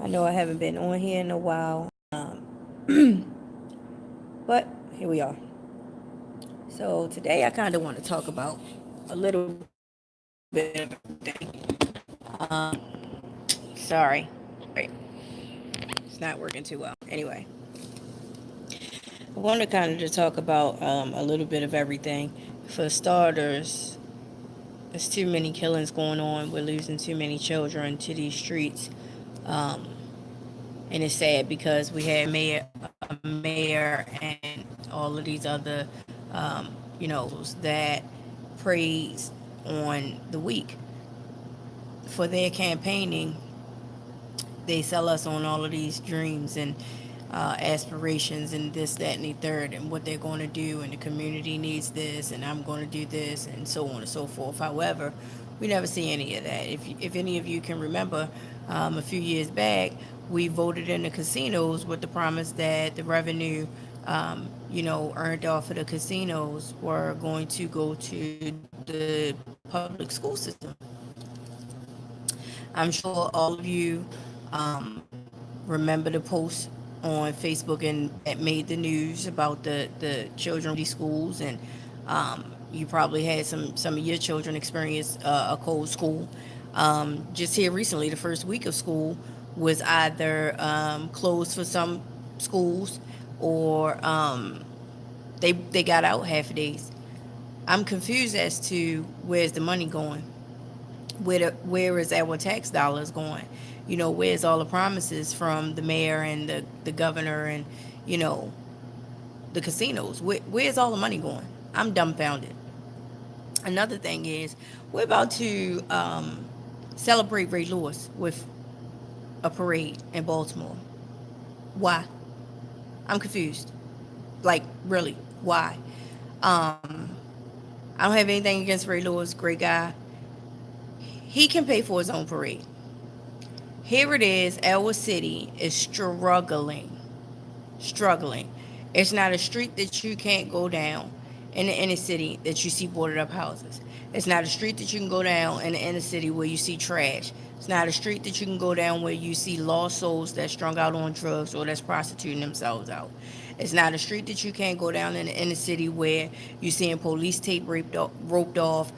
I know I haven't been on here in a while, but here we are. So today I kind of want to talk about a little bit of everything. Sorry, it's not working too well. Anyway, I want to kind of just talk about a little bit of everything. For starters, there's too many killings going on. We're losing too many children to these streets. Um, and it's sad because we had a mayor and all of these other, that praise on the weak for their campaigning. They sell us on all of these dreams and aspirations and this, that, and the third, and what they're going to do, and the community needs this, and I'm going to do this, and so on and so forth. However, we never see any of that. If any of you can remember, a few years back, we voted in the casinos with the promise that the revenue, earned off of the casinos were going to go to the public school system. I'm sure all of you remember the post on Facebook and that made the news about the children of these schools, and you probably had some of your children experience a cold school. Just here recently, the first week of school was either closed for some schools, or they got out half a days. I'm confused as to where's the money going, where is our tax dollars going? Where's all the promises from the mayor and the governor and, you know, the casinos? Where's all the money going? I'm dumbfounded. Another thing is, we're about to celebrate Ray Lewis with a parade in Baltimore. Why? I'm confused. Like, really, why? Um, I don't have anything against Ray Lewis, great guy. He can pay for his own parade. Here it is, our city is struggling. It's not a street that you can't go down in the inner city that you see boarded up houses. It's not a street that you can go down in the inner city where you see trash. It's not a street that you can go down where you see lost souls that's strung out on drugs or that's prostituting themselves out. It's not a street that you can't go down in the inner city where you're seeing police tape roped off,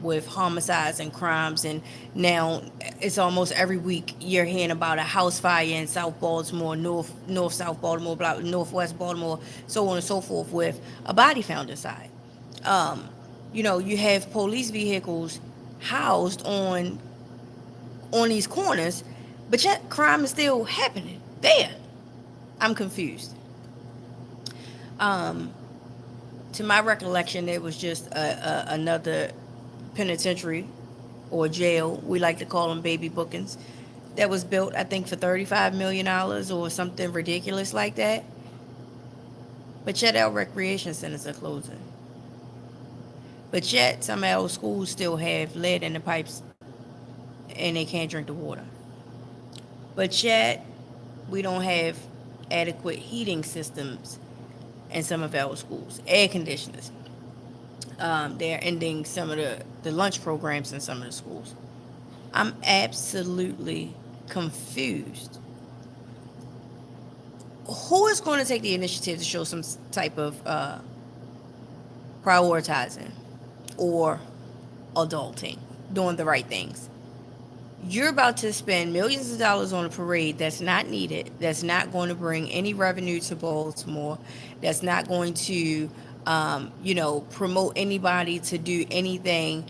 with homicides and crimes. And now it's almost every week you're hearing about a house fire in South Baltimore, North South Baltimore, Northwest Baltimore, so on and so forth, with a body found inside. Um, you have police vehicles housed on these corners, but yet crime is still happening there. I'm confused. Um, to my recollection, it was just another penitentiary or jail. We like to call them baby bookings. That was built, I think, for $35 million or something ridiculous like that. But yet our recreation centers are closing. But yet some of our schools still have lead in the pipes and they can't drink the water. But yet we don't have adequate heating systems in some of our schools, air conditioners. They're ending some of the lunch programs in some of the schools. I'm absolutely confused. Who is going to take the initiative to show some type of prioritizing or adulting, doing the right things? You're about to spend millions of dollars on a parade that's not needed, that's not going to bring any revenue to Baltimore, that's not going to, promote anybody to do anything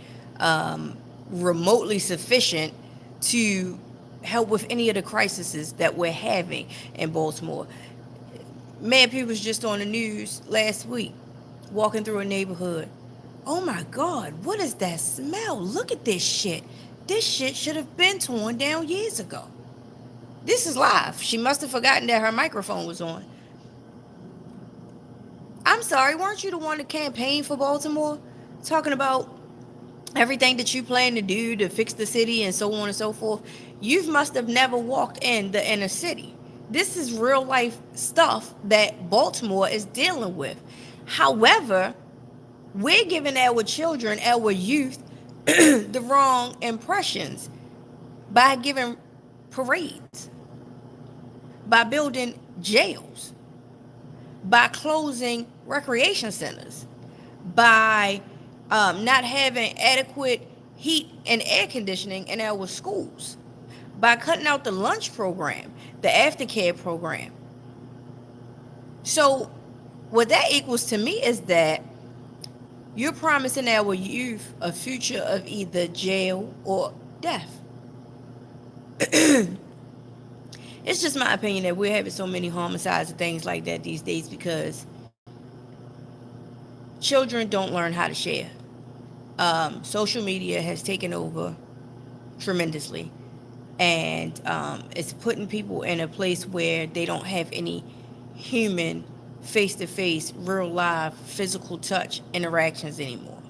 remotely sufficient to help with any of the crises that we're having in Baltimore. Man, people was just on the news last week, walking through a neighborhood. Oh my God, what is that smell? Look at this shit. This shit should have been torn down years ago. This is live. She must have forgotten that her microphone was on. I'm sorry, weren't you the one to campaign for Baltimore? Talking about everything that you plan to do to fix the city and so on and so forth. You must have never walked in the inner city. This is real life stuff that Baltimore is dealing with. However, we're giving our children, our youth, the wrong impressions by giving parades. by building jails, by closing recreation centers, by not having adequate heat and air conditioning in our schools, by cutting out the lunch program, the aftercare program. So, what that equals to me is that you're promising our youth a future of either jail or death. It's just my opinion that we're having so many homicides and things like that these days because children don't learn how to share. Social media has taken over tremendously, and it's putting people in a place where they don't have any human, face to face, real live, physical touch interactions anymore.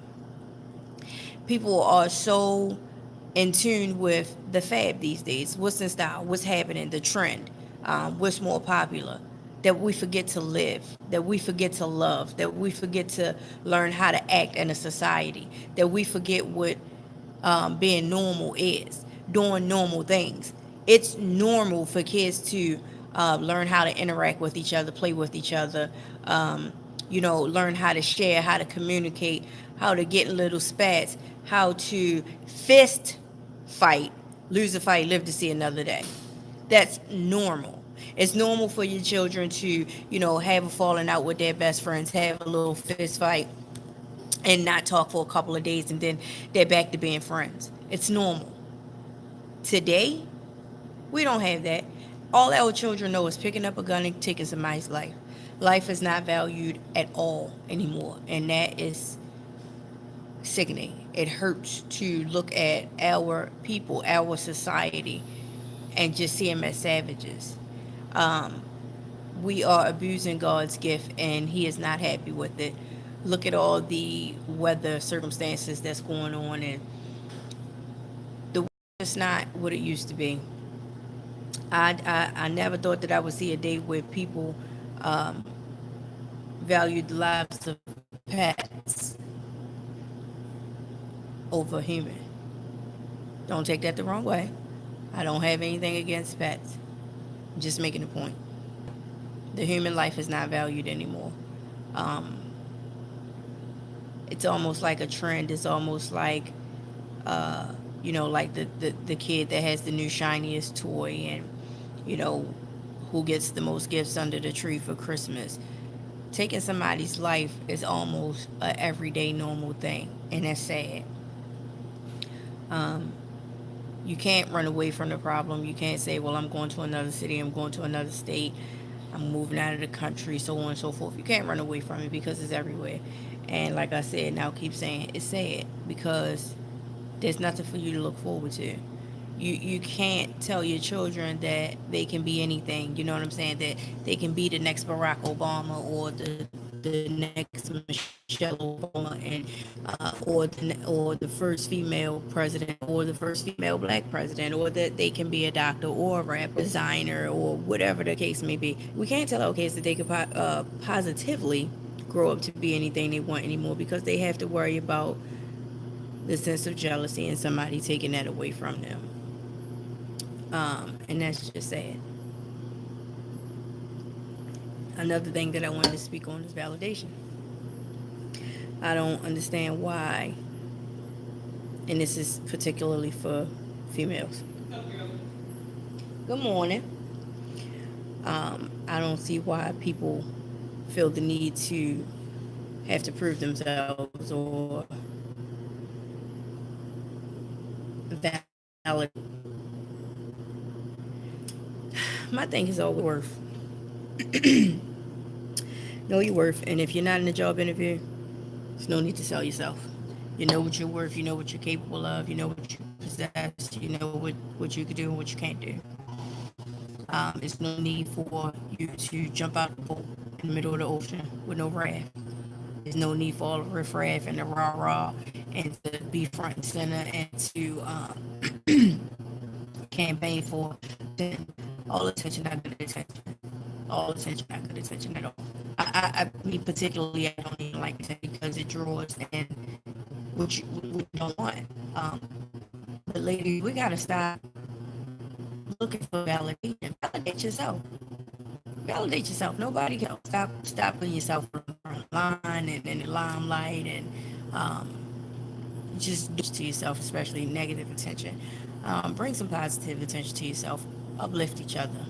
People are so in tune with the fab these days. What's in style? What's happening? The trend? What's more popular? That we forget to live, that we forget to love, that we forget to learn how to act in a society, that we forget what being normal is, doing normal things. It's normal for kids to learn how to interact with each other, play with each other, learn how to share, how to communicate, how to get in little spats, how to fist fight, lose a fight, live to see another day. That's normal. It's normal for your children to, have a falling out with their best friends, have a little fist fight, and not talk for a couple of days, and then they're back to being friends. It's normal. Today, we don't have that. All our children know is picking up a gun and taking somebody's life. Life is not valued at all anymore, and that is sickening. It hurts to look at our people, our society, and just see them as savages. Um, we are abusing God's gift, and He is not happy with it. Look at all the weather circumstances that's going on, and the weather is not what it used to be. I never thought that I would see a day where people um, valued the lives of pets over human. Don't take that the wrong way. I don't have anything against pets. I'm just making a point. The human life is not valued anymore. Um, it's almost like a trend. It's almost like, like the kid that has the new shiniest toy, and, you know, who gets the most gifts under the tree for Christmas. Taking somebody's life is almost a everyday normal thing, and that's sad. Um, you can't run away from the problem. You can't say, well, I'm going to another city, I'm going to another state, I'm moving out of the country, so on and so forth. You can't run away from it because it's everywhere. And like I said, now keep saying it's sad because there's nothing for you to look forward to. You can't tell your children that they can be anything. You know what I'm saying? That they can be the next Barack Obama, or the next Michelle Obama, and or the first female president, or the first female black president, or that they can be a doctor or a rap designer, or whatever the case may be. We can't tell our kids that they could positively grow up to be anything they want anymore, because they have to worry about the sense of jealousy and somebody taking that away from them. And that's just sad. Another thing that I wanted to speak on is validation. I don't understand why, and this is particularly for females. Good morning. I don't see why people feel the need to have to prove themselves or validate. My thing is always worth. Know your worth, and if you're not in a job interview, there's no need to sell yourself. You know what you're worth, you know what you're capable of, you know what you possess, you know what you can do and what you can't do. There's no need for you to jump out the boat in the middle of the ocean with no raft. There's no need for all the riffraff and the rah-rah and to be front and center and to campaign for all attention, not good attention. All attention, not good attention at all. Me particularly, I don't even like it because it draws and what you don't want. But ladies, we gotta stop looking for validation. Validate yourself. Validate yourself. Nobody can stop putting yourself online and in the limelight and just do to yourself, especially negative attention. Bring some positive attention to yourself. Uplift each other.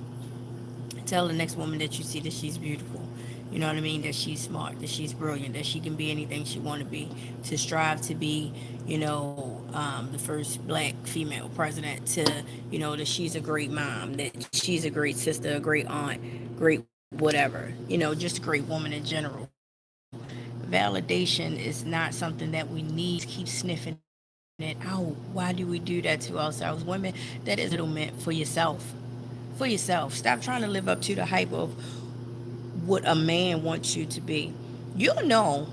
Tell the next woman that you see that she's beautiful. You know what I mean? That she's smart, that she's brilliant, that she can be anything she want to be. To strive to be, the first black female president. That she's a great mom, that she's a great sister, a great aunt, great whatever. Just a great woman in general. Validation is not something that we need to keep sniffing it out. Why do we do that to ourselves? Women, that is entitlement for yourself. For yourself. Stop trying to live up to the hype of what a man wants you to be. You'll know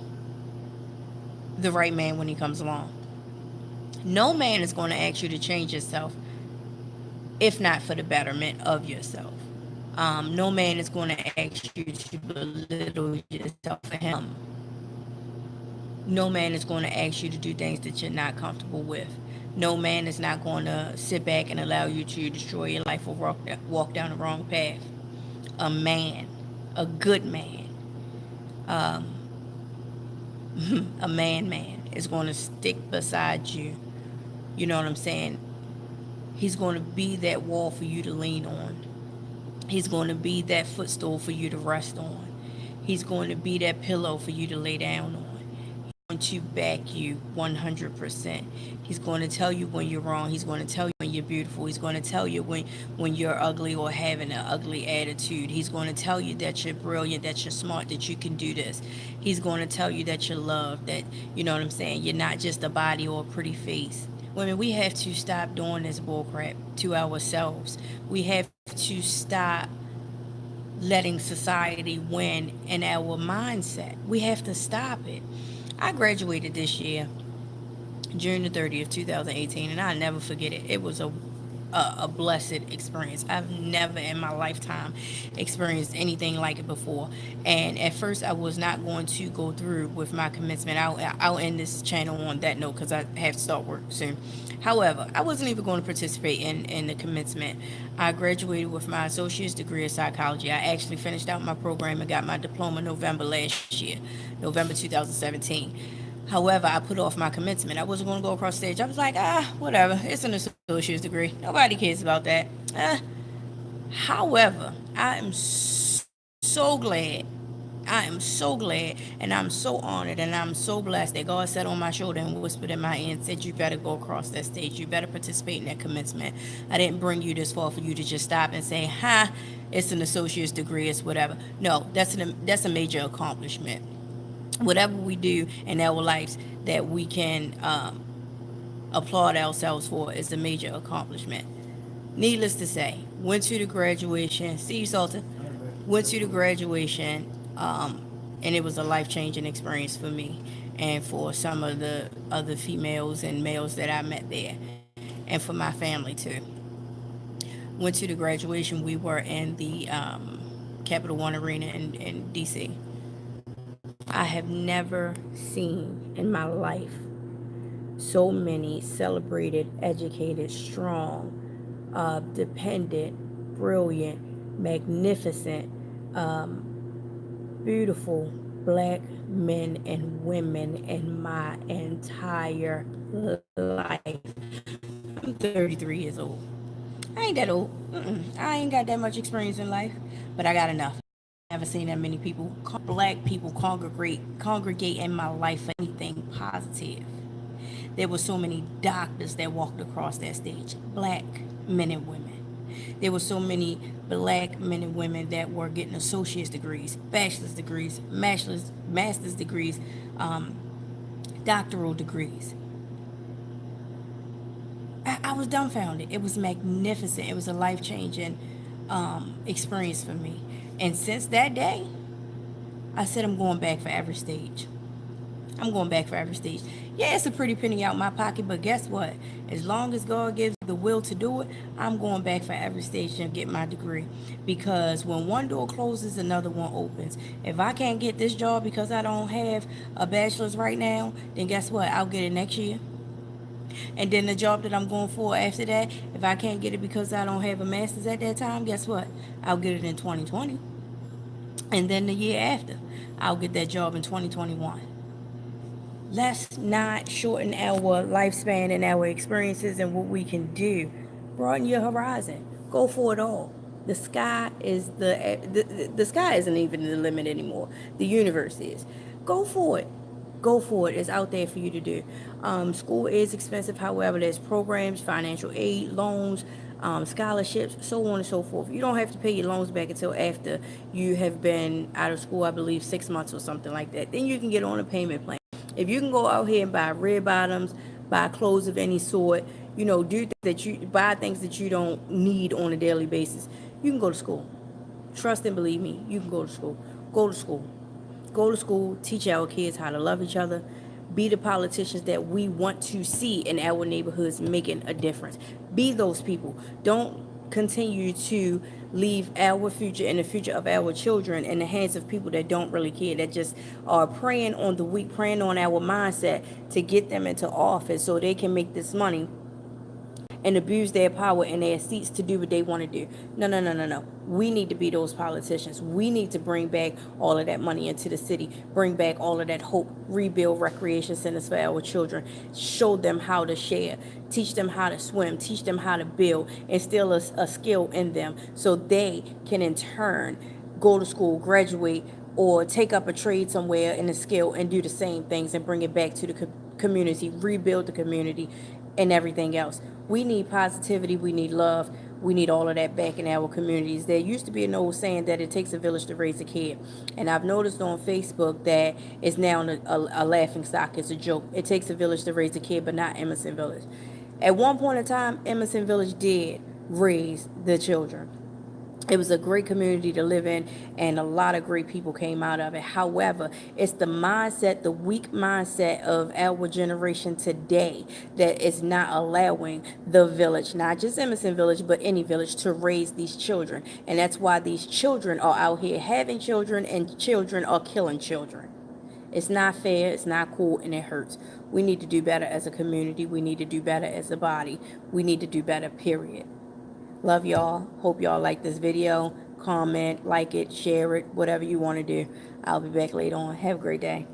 the right man when he comes along. No man is going to ask you to change yourself if not for the betterment of yourself. No man is going to ask you to belittle yourself for him. No man is going to ask you to do things that you're not comfortable with. No man is not going to sit back and allow you to destroy your life or walk down the wrong path. A man, a good man, um, a man is going to stick beside you. You know what I'm saying? He's going to be that wall for you to lean on. He's going to be that footstool for you to rest on. He's going to be that pillow for you to lay down on. To back you 100%. He's going to tell you when you're wrong. He's going to tell you when you're beautiful. He's going to tell you when you're ugly or having an ugly attitude. He's going to tell you that you're brilliant, that you're smart, that you can do this. He's going to tell you that you're loved, that, you know what I'm saying, you're not just a body or a pretty face. Women, we have to stop doing this bullcrap to ourselves. We have to stop letting society win in our mindset. We have to stop it. I graduated this year, June the 30th, 2018, and I'll never forget it. It was a blessed experience. I've never in my lifetime experienced anything like it before. And at first, I was not going to go through with my commencement. I'll end this channel on that note because I have to start work soon. However, I wasn't even going to participate in the commencement. I graduated with my associate's degree in psychology. I actually finished out my program and got my diploma November last year, November 2017. However, I put off my commencement. I wasn't going to go across stage. I was like, whatever. It's an associate's degree. Nobody cares about that. However, I am so glad. I am so glad and I'm so honored and I'm so blessed that God sat on my shoulder and whispered in my ear and said, you better go across that stage. You better participate in that commencement. I didn't bring you this far for you to just stop and say, it's an associate's degree. It's whatever. No, that's a major accomplishment. Whatever we do in our lives that we can applaud ourselves for is a major accomplishment. Needless to say, went to the graduation. See you, Sultan. Went to the graduation, and it was a life-changing experience for me and for some of the other females and males that I met there, and for my family too. Went to the graduation. We were in the Capital One Arena in D.C. I have never seen in my life so many celebrated, educated, strong, dependent, brilliant, magnificent, beautiful black men and women in my entire life. I'm 33 years old. I ain't that old. I ain't got that much experience in life, but I got enough. Never seen that many people, black people, congregate in my life for anything positive. There were so many doctors that walked across that stage, black men and women. There were so many black men and women that were getting associate's degrees, bachelor's degrees, master's degrees, doctoral degrees. I was dumbfounded. It was magnificent. It was a life-changing experience for me. And since that day, I said I'm going back for every stage. I'm going back for every stage. Yeah, it's a pretty penny out my pocket, but guess what? As long as God gives the will to do it, I'm going back for every stage and get my degree. Because when one door closes, another one opens. If I can't get this job because I don't have a bachelor's right now, then guess what? I'll get it next year. And then the job that I'm going for after that, if I can't get it because I don't have a master's at that time, guess what? I'll get it in 2020. And then the year after, I'll get that job in 2021. Let's not shorten our lifespan and our experiences and what we can do. Broaden your horizon. Go for it all. The sky is the sky isn't even the limit anymore. The universe is. Go for it. Go for it. It's out there for you to do. School is expensive. However, there's programs, financial aid, loans, scholarships, so on and so forth. You don't have to pay your loans back until after you have been out of school, I believe 6 months or something like that. Then you can get on a payment plan. If you can go out here and buy red bottoms, buy clothes of any sort, do that, you buy things that you don't need on a daily basis, you can go to school. Trust and believe me, you can go to school. Go to school. Go to school, teach our kids how to love each other, be the politicians that we want to see in our neighborhoods making a difference. Be those people. Don't continue to leave our future and the future of our children in the hands of people that don't really care, that just are preying on the weak, preying on our mindset to get them into office so they can make this money and abuse their power and their seats to do what they want to do. No, no, no, no, no. We need to be those politicians. We need to bring back all of that money into the city, bring back all of that hope, rebuild recreation centers for our children, show them how to share, teach them how to swim, teach them how to build, instill a skill in them so they can in turn go to school, graduate, or take up a trade somewhere in a skill and do the same things and bring it back to the community, rebuild the community, and everything else. We need positivity. We need love. We need all of that back in our communities. There used to be an old saying that it takes a village to raise a kid. And I've noticed on Facebook that it's now a laughing stock. It's a joke. It takes a village to raise a kid, but not Emerson Village. At one point in time, Emerson Village did raise the children. It was a great community to live in, and a lot of great people came out of it. However, it's the mindset, the weak mindset of our generation today that is not allowing the village, not just Emerson Village, but any village, to raise these children. And that's why these children are out here having children, and children are killing children. It's not fair, it's not cool, and it hurts. We need to do better as a community. We need to do better as a body. We need to do better, period. Love y'all. Hope y'all like this video. Comment, like it, share it, whatever you want to do. I'll be back later on. Have a great day.